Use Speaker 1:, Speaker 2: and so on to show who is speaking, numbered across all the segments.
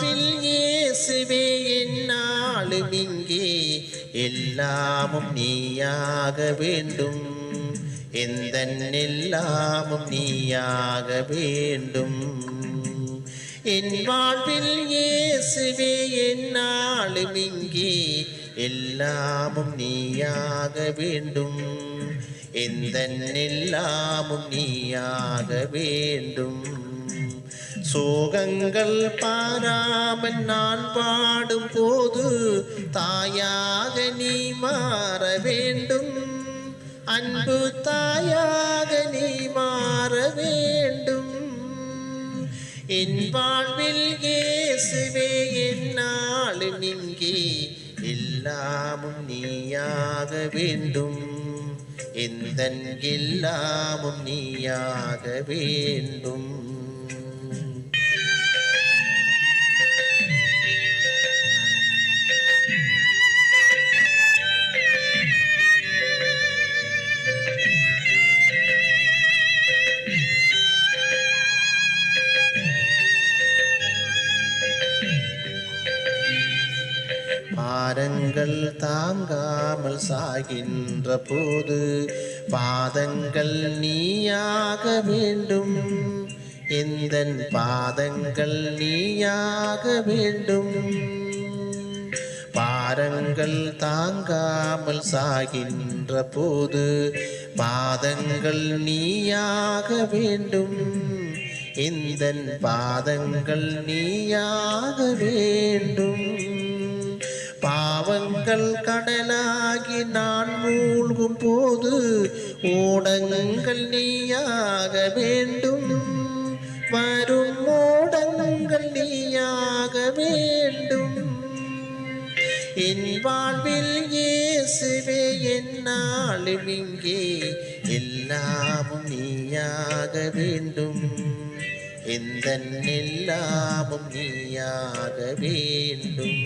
Speaker 1: வாழ்வில் இயேசுவே என்னாலும் இங்கே எல்லாமும் நீயாக வேண்டும். எந்தன் எல்லாமும் நீயாக வேண்டும். என் வாழ்வில் இயேசுவே என்னாலும் இங்கே எல்லாமும் நீயாக வேண்டும். எந்தன் எல்லாமும் நீயாக வேண்டும். சோகங்கள் பாராமல் நான் பாடும் போது தாயாக நீ மாற வேண்டும். அன்பு தாயாக நீ மாற வேண்டும். என் வாழ்வில் இயேசுவே என்னாலும் இங்கே எல்லாமும் நீயாக வேண்டும். எந்தன் எல்லாமும் நீயாக வேண்டும். பாரங்கள் தாங்காமல் சாகின்ற போது பாதங்கள் நீயாக வேண்டும். எந்தன் பாதங்கள் நீயாக வேண்டும். பாரங்கள் தாங்காமல் சாகின்ற போது பாதங்கள் நீயாக வேண்டும். எந்தன் பாதங்கள் நீயாக வேண்டும். பாவங்கள் கடலாகி நான் மூழ்கும் போது ஓடங்கள் நீயாக வேண்டும். வரும் ஓடங்கள் நீயாக வேண்டும். என் வாழ்வில் இயேசுவே என்னாலும் இங்கே எல்லாமும் நீயாக வேண்டும். எந்தன் எல்லாமும் நீயாக வேண்டும்.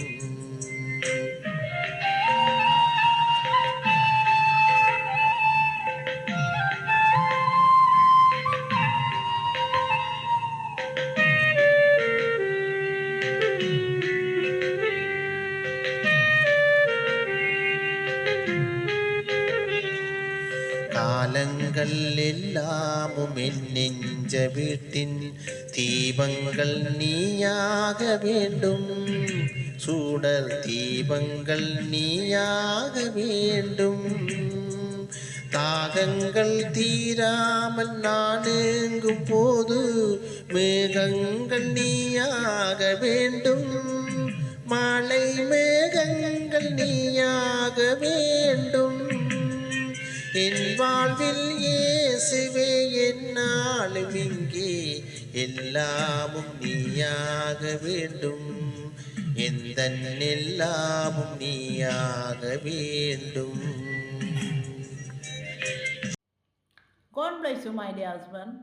Speaker 1: காலங்கள் எல்லாமும் என் நெஞ்ச வீட்டின் தீபங்கள் நீயாக வேண்டும். சூடர் தீபங்கள் நீயாக வேண்டும். தாகங்கள் தீராமல் நான் ஏங்கும் போது மேகங்கள் நீயாக வேண்டும். மழை மேகங்கள் நீயாக வேண்டும். என் வாழ்வில் இயேசுவே என்னாலும் இங்கே எல்லாமும் நீயாக வேண்டும். எந்தன் எல்லாமும் நீயாக வேண்டும்.
Speaker 2: God bless you, my dear husband.